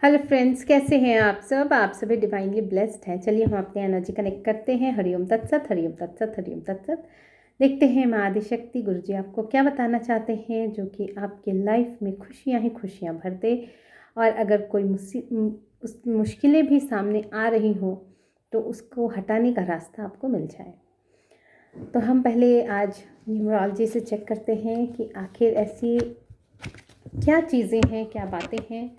Hello friends, कैसे हैं आप सब? आप सभी डिवाइनली ब्लेस्ड हैं। चलिए हम अपने एनर्जी कनेक्ट करते हैं। हरिओम तत्सत, हरिओम तत्सत, हरिओम तत्सत। देखते हैं माँ आदिशक्ति गुरु जी आपको क्या बताना चाहते हैं, जो कि आपके लाइफ में खुशियाँ ही खुशियाँ भर दे। और अगर कोई मुश्किलें भी सामने आ रही हों तो उसको हटाने का रास्ता आपको मिल जाए। तो हम पहले आज न्यूमरोलॉजी से चेक करते हैं कि आखिर ऐसी क्या चीज़ें हैं, क्या बातें हैं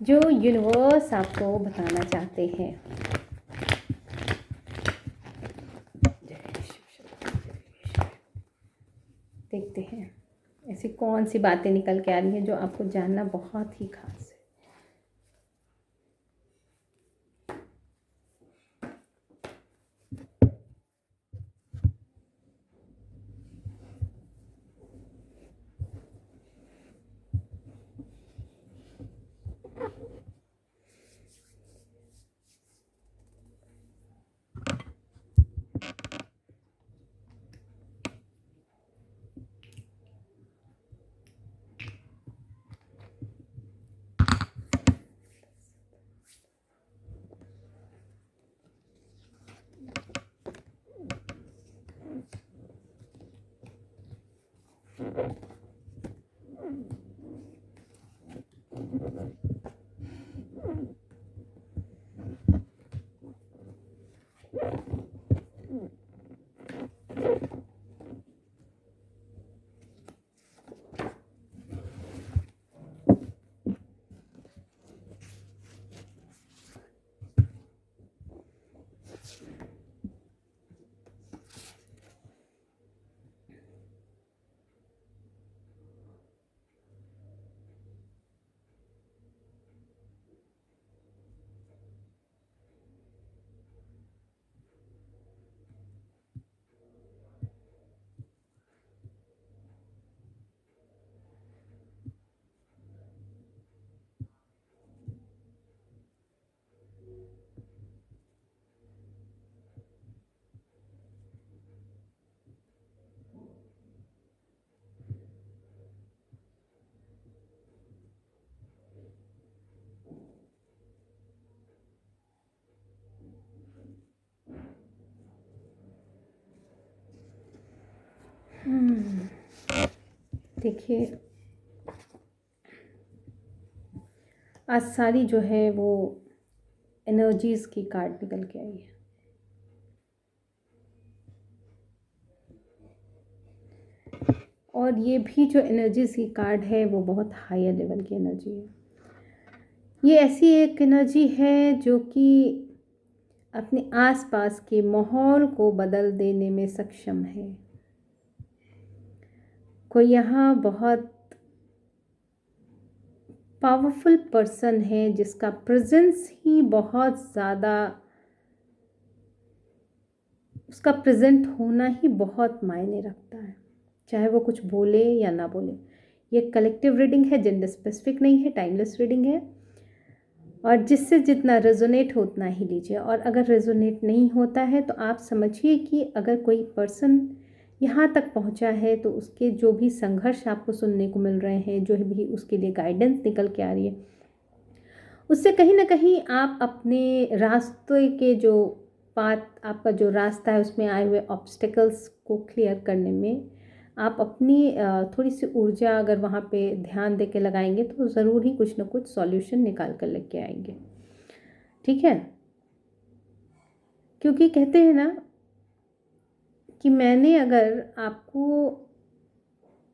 जो यूनिवर्स आपको बताना चाहते हैं। देखते हैं ऐसी कौन सी बातें निकल के आ रही हैं जो आपको जानना बहुत ही खास है। देखिए, आज सारी जो है वो एनर्जीज़ की कार्ड निकल के आई है। और ये भी जो एनर्जीज़ की कार्ड है वो बहुत हायर लेवल की एनर्जी है। ये ऐसी एक एनर्जी है जो कि अपने आसपास के माहौल को बदल देने में सक्षम है। कोई यहाँ बहुत पावरफुल पर्सन है जिसका प्रेजेंस ही बहुत ज़्यादा, उसका प्रेजेंट होना ही बहुत मायने रखता है, चाहे वो कुछ बोले या ना बोले। ये कलेक्टिव रीडिंग है, जेंडर स्पेसिफिक नहीं है, टाइमलेस रीडिंग है। और जिससे जितना रेजोनेट हो उतना ही लीजिए। और अगर रेजोनेट नहीं होता है तो आप समझिए कि अगर कोई पर्सन यहाँ तक पहुँचा है तो उसके जो भी संघर्ष आपको सुनने को मिल रहे हैं, जो भी उसके लिए गाइडेंस निकल के आ रही है, उससे कहीं ना कहीं आप अपने रास्ते के जो पाथ, आपका जो रास्ता है उसमें आए हुए ऑब्स्टिकल्स को क्लियर करने में आप अपनी थोड़ी सी ऊर्जा अगर वहाँ पे ध्यान दे के लगाएंगे तो ज़रूर ही कुछ ना कुछ सॉल्यूशन निकाल कर लेके आएंगे। ठीक है, क्योंकि कहते हैं ना कि मैंने अगर आपको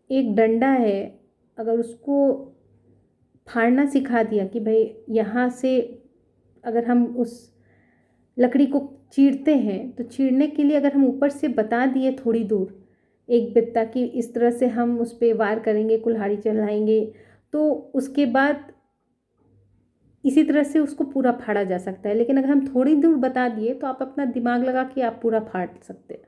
एक डंडा है, अगर उसको फाड़ना सिखा दिया कि भाई यहाँ से अगर हम उस लकड़ी को चीरते हैं तो चीरने के लिए अगर हम ऊपर से बता दिए थोड़ी दूर एक बित्ता कि इस तरह से हम उस पर वार करेंगे, कुल्हाड़ी चलाएंगे, तो उसके बाद इसी तरह से उसको पूरा फाड़ा जा सकता है। लेकिन अगर हम थोड़ी दूर बता दिए तो आप अपना दिमाग लगा के आप पूरा फाड़ सकते हैं।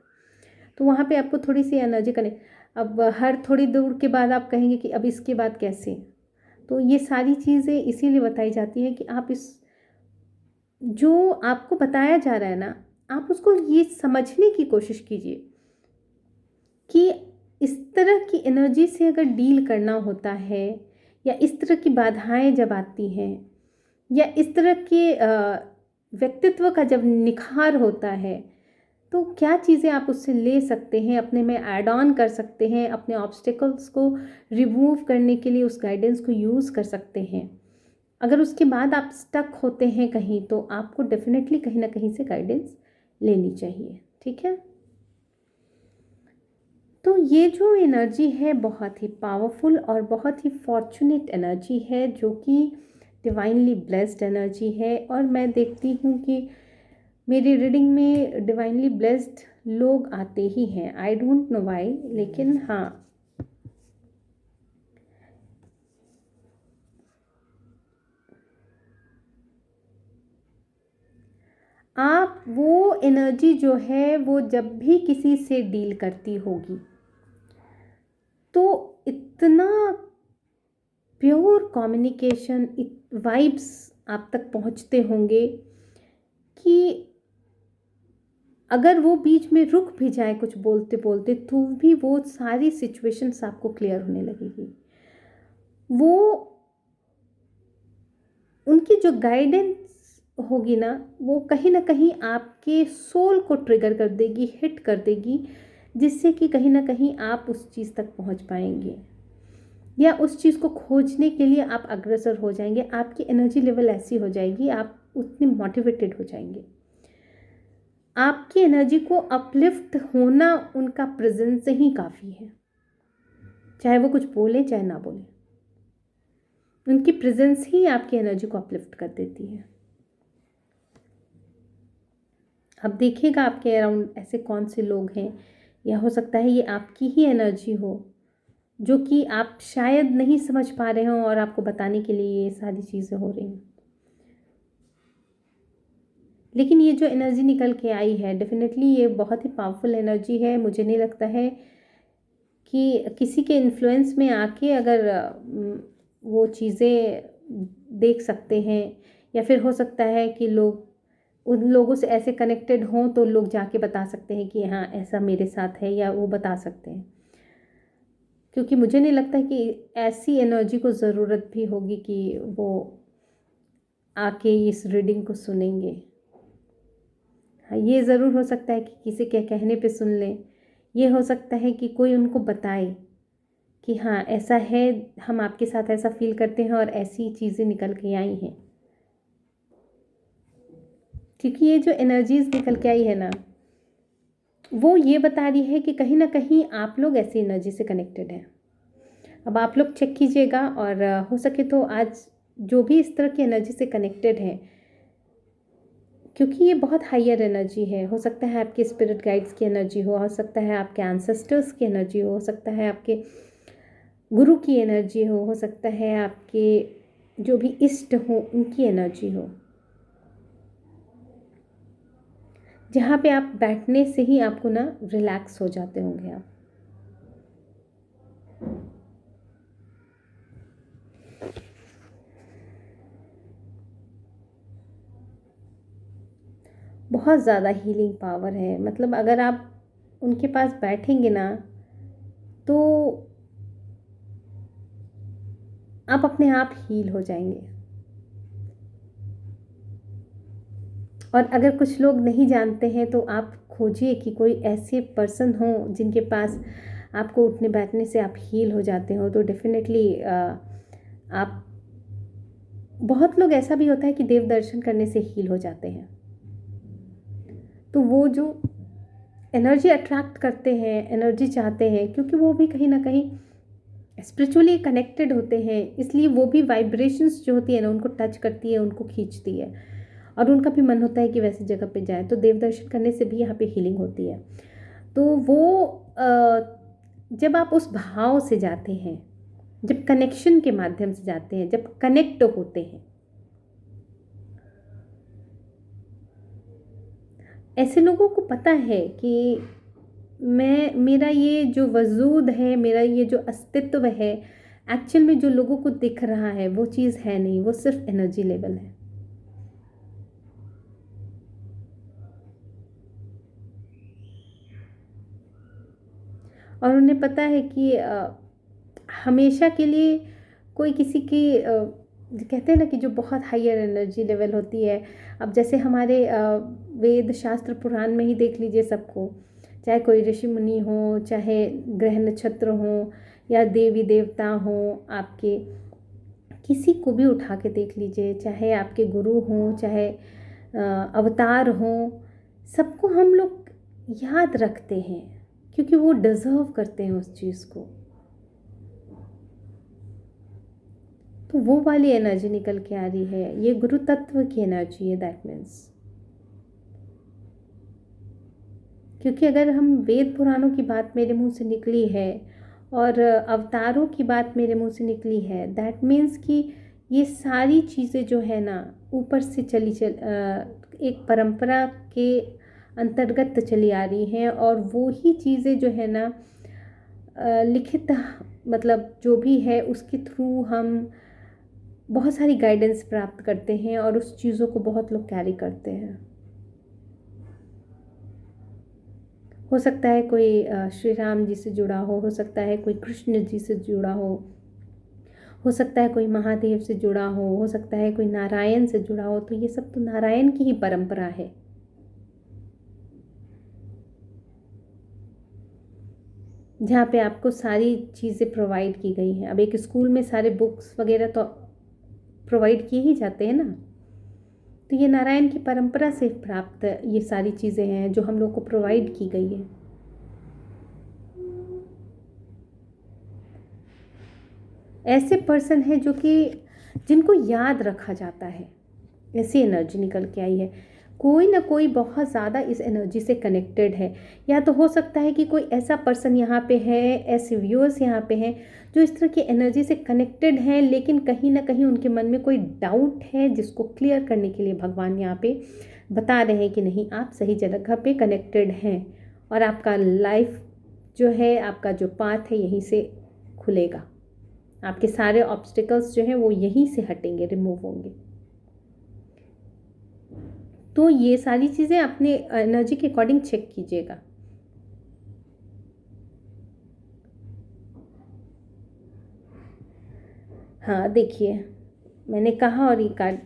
तो वहाँ पे आपको थोड़ी सी एनर्जी करें। अब हर थोड़ी दूर के बाद आप कहेंगे कि अब इसके बाद कैसे। तो ये सारी चीज़ें इसीलिए बताई जाती हैं कि आप इस जो आपको बताया जा रहा है ना, आप उसको ये समझने की कोशिश कीजिए कि इस तरह की एनर्जी से अगर डील करना होता है या इस तरह की बाधाएं जब आती हैं या इस तरह के व्यक्तित्व का जब निखार होता है तो क्या चीज़ें आप उससे ले सकते हैं, अपने में ऐड ऑन कर सकते हैं, अपने ऑब्स्टिकल्स को रिमूव करने के लिए उस गाइडेंस को यूज़ कर सकते हैं। अगर उसके बाद आप स्टक होते हैं कहीं तो आपको डेफिनेटली कहीं ना कहीं से गाइडेंस लेनी चाहिए। ठीक है, तो ये जो एनर्जी है बहुत ही पावरफुल और बहुत ही फॉर्चुनेट एनर्जी है, जो कि डिवाइनली ब्लेस्ड एनर्जी है। और मैं देखती हूँ कि मेरी रीडिंग में डिवाइनली ब्लेस्ड लोग आते ही हैं, आई डोंट नो वाई, लेकिन हाँ, आप वो एनर्जी जो है वो जब भी किसी से डील करती होगी तो इतना प्योर कम्युनिकेशन वाइब्स आप तक पहुंचते होंगे कि अगर वो बीच में रुक भी जाए कुछ बोलते बोलते तो भी वो सारी सिचुएशंस आपको क्लियर होने लगेगी। वो उनकी जो गाइडेंस होगी ना, वो कहीं ना कहीं आपके सोल को ट्रिगर कर देगी, हिट कर देगी, जिससे कि कहीं ना कहीं आप उस चीज़ तक पहुंच पाएंगे या उस चीज़ को खोजने के लिए आप अग्रसर हो जाएंगे। आपकी एनर्जी लेवल ऐसी हो जाएगी, आप उतने मोटिवेटेड हो जाएंगे। आपकी एनर्जी को अपलिफ्ट होना उनका प्रेजेंस से ही काफ़ी है, चाहे वो कुछ बोले चाहे ना बोले, उनकी प्रेजेंस ही आपकी एनर्जी को अपलिफ्ट कर देती है। अब देखिएगा आपके अराउंड ऐसे कौन से लोग हैं, या हो सकता है ये आपकी ही एनर्जी हो जो कि आप शायद नहीं समझ पा रहे हो और आपको बताने के लिए ये सारी चीज़ें हो रही हैं। लेकिन ये जो एनर्जी निकल के आई है डेफिनेटली ये बहुत ही पावरफुल एनर्जी है। मुझे नहीं लगता है कि किसी के इन्फ्लुएंस में आके अगर वो चीज़ें देख सकते हैं, या फिर हो सकता है कि लोग उन लोगों से ऐसे कनेक्टेड हों तो लोग जाके बता सकते हैं कि हाँ ऐसा मेरे साथ है, या वो बता सकते हैं। क्योंकि मुझे नहीं लगता कि ऐसी एनर्जी को ज़रूरत भी होगी कि वो आके इस रीडिंग को सुनेंगे। हाँ, ये ज़रूर हो सकता है कि किसी के कहने पे सुन लें, ये हो सकता है कि कोई उनको बताए कि हाँ ऐसा है, हम आपके साथ ऐसा फील करते हैं और ऐसी चीज़ें निकल के आई हैं। क्योंकि ये जो एनर्जीज निकल के आई है ना, वो ये बता रही है कि कहीं ना कहीं आप लोग ऐसी एनर्जी से कनेक्टेड हैं। अब आप लोग चेक कीजिएगा, और हो सके तो आज जो भी इस तरह की एनर्जी से कनेक्टेड हैं, क्योंकि ये बहुत हायर एनर्जी है, हो सकता है आपके स्पिरिट गाइड्स की एनर्जी हो सकता है आपके एंसेस्टर्स की एनर्जी हो सकता है आपके गुरु की एनर्जी हो सकता है आपके जो भी इष्ट हो उनकी एनर्जी हो, जहाँ पे आप बैठने से ही आपको ना रिलैक्स हो जाते होंगे आप। बहुत ज़्यादा हीलिंग पावर है, मतलब अगर आप उनके पास बैठेंगे ना तो आप अपने आप हील हो जाएंगे। और अगर कुछ लोग नहीं जानते हैं तो आप खोजिए कि कोई ऐसे पर्सन हो जिनके पास आपको उठने बैठने से आप हील हो जाते हो, तो डेफिनेटली आप, बहुत लोग ऐसा भी होता है कि देव दर्शन करने से हील हो जाते हैं। तो वो जो एनर्जी अट्रैक्ट करते हैं, एनर्जी चाहते हैं, क्योंकि वो भी कहीं ना कहीं स्पिरिचुअली कनेक्टेड होते हैं, इसलिए वो भी वाइब्रेशंस जो होती है ना उनको टच करती है, उनको खींचती है, और उनका भी मन होता है कि वैसी जगह पे जाए। तो देव दर्शन करने से भी यहाँ पे हीलिंग होती है। तो वो जब आप उस भाव से जाते हैं, जब कनेक्शन के माध्यम से जाते हैं, जब कनेक्ट होते हैं, ऐसे लोगों को पता है कि मेरा ये जो वजूद है, मेरा ये जो अस्तित्व है, एक्चुअल में जो लोगों को दिख रहा है वो चीज़ है नहीं, वो सिर्फ एनर्जी लेवल है। और उन्हें पता है कि हमेशा के लिए कोई किसी की कहते हैं ना कि जो बहुत हायर एनर्जी लेवल होती है। अब जैसे हमारे वेद शास्त्र पुराण में ही देख लीजिए सबको, चाहे कोई ऋषि मुनि हो, चाहे ग्रह नक्षत्र हो, या देवी देवता हो, आपके किसी को भी उठा के देख लीजिए, चाहे आपके गुरु हों, चाहे अवतार हों, सबको हम लोग याद रखते हैं क्योंकि वो डिज़र्व करते हैं उस चीज़ को। तो वो वाली एनर्जी निकल के आ रही है, ये गुरु तत्व की एनर्जी है, दैट मीन्स। क्योंकि अगर हम वेद पुराणों की बात मेरे मुंह से निकली है और अवतारों की बात मेरे मुंह से निकली है, दैट मीन्स कि ये सारी चीज़ें जो है ना ऊपर से एक परंपरा के अंतर्गत चली आ रही हैं, और वो ही चीज़ें जो है ना लिखित, मतलब जो भी है उसके थ्रू हम बहुत सारी गाइडेंस प्राप्त करते हैं और उस चीज़ों को बहुत लोग कैरी करते हैं। हो सकता है कोई श्री राम जी से जुड़ा हो सकता है कोई कृष्ण जी से जुड़ा हो सकता है कोई महादेव से जुड़ा हो सकता है कोई नारायण से जुड़ा हो। तो ये सब तो नारायण की ही परंपरा है। जहाँ पे आपको सारी चीज़ें प्रोवाइड की गई हैं। अब एक स्कूल में सारे बुक्स वगैरह तो प्रोवाइड किए ही जाते हैं ना। तो ये नारायण की परंपरा से प्राप्त ये सारी चीज़ें हैं जो हम लोग को प्रोवाइड की गई है। ऐसे पर्सन है जो कि जिनको याद रखा जाता है, ऐसी एनर्जी निकल के आई है। कोई ना कोई बहुत ज़्यादा इस एनर्जी से कनेक्टेड है। या तो हो सकता है कि कोई ऐसा पर्सन यहाँ पे है, ऐसे व्यूअर्स यहाँ पे हैं जो इस तरह की एनर्जी से कनेक्टेड हैं, लेकिन कहीं ना कहीं उनके मन में कोई डाउट है जिसको क्लियर करने के लिए भगवान यहाँ पे बता रहे हैं कि नहीं, आप सही जगह पे कनेक्टेड हैं और आपका लाइफ जो है, आपका जो पाथ है यहीं से खुलेगा। आपके सारे ऑब्स्टिकल्स जो हैं वो यहीं से हटेंगे, रिमूव होंगे। तो ये सारी चीज़ें अपने एनर्जी के अकॉर्डिंग चेक कीजिएगा। हाँ देखिए, मैंने कहा और ये कार्ड,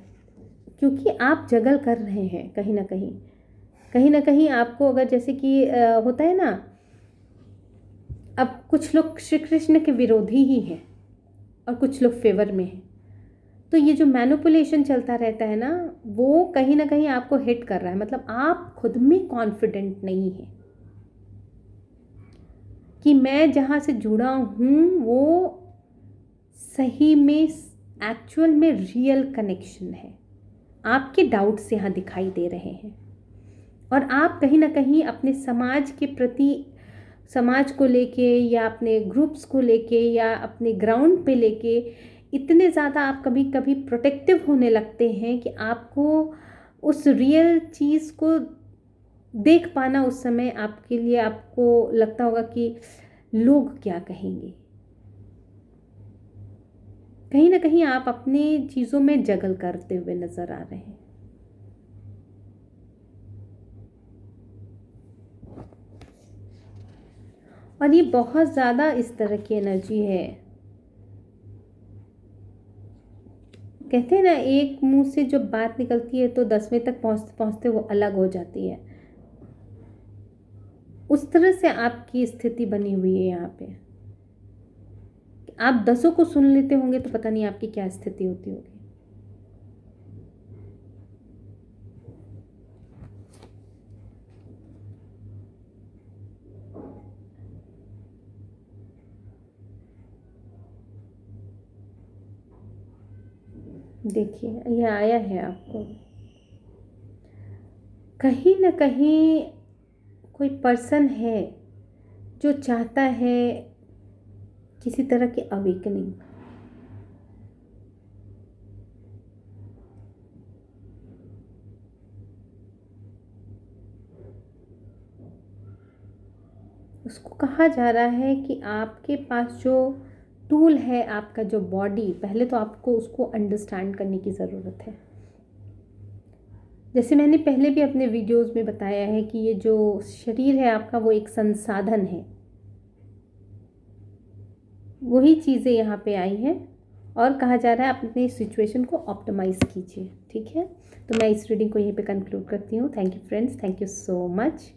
क्योंकि आप जगल कर रहे हैं कहीं ना कहीं आपको, अगर जैसे कि होता है ना, अब कुछ लोग श्री कृष्ण के विरोधी ही हैं और कुछ लोग फेवर में हैं। तो ये जो मैनिपुलेशन चलता रहता है ना, वो कहीं ना कहीं आपको हिट कर रहा है। मतलब आप खुद में कॉन्फिडेंट नहीं है कि मैं जहाँ से जुड़ा हूँ वो सही में एक्चुअल में रियल कनेक्शन है। आपके डाउट्स यहाँ दिखाई दे रहे हैं और आप कहीं ना कहीं अपने समाज के प्रति, समाज को लेके या अपने ग्रुप्स को लेके या अपने ग्राउंड पे लेके इतने ज़्यादा आप कभी कभी प्रोटेक्टिव होने लगते हैं कि आपको उस रियल चीज़ को देख पाना उस समय आपके लिए, आपको लगता होगा कि लोग क्या कहेंगे। कहीं ना कहीं आप अपने चीज़ों में जगल करते हुए नज़र आ रहे हैं। और ये बहुत ज़्यादा इस तरह की एनर्जी है। कहते हैं ना, एक मुंह से जब बात निकलती है तो 10वें तक पहुँचते पहुँचते वो अलग हो जाती है। उस तरह से आपकी स्थिति बनी हुई है यहाँ पे। आप 10 को सुन लेते होंगे तो पता नहीं आपकी क्या स्थिति होती होगी। देखिए, ये आया है आपको, कहीं ना कहीं कोई पर्सन है जो चाहता है किसी तरह की अवेकनिंग। उसको कहा जा रहा है कि आपके पास जो टूल है, आपका जो बॉडी, पहले तो आपको उसको अंडरस्टैंड करने की ज़रूरत है। जैसे मैंने पहले भी अपने वीडियोस में बताया है कि ये जो शरीर है आपका वो एक संसाधन है। वही चीज़ें यहाँ पे आई हैं और कहा जा रहा है आप अपनी सिचुएशन को ऑप्टिमाइज़ कीजिए। ठीक है, तो मैं इस रीडिंग को यहीं पे कंक्लूड करती हूँ। Thank you friends, thank you so much.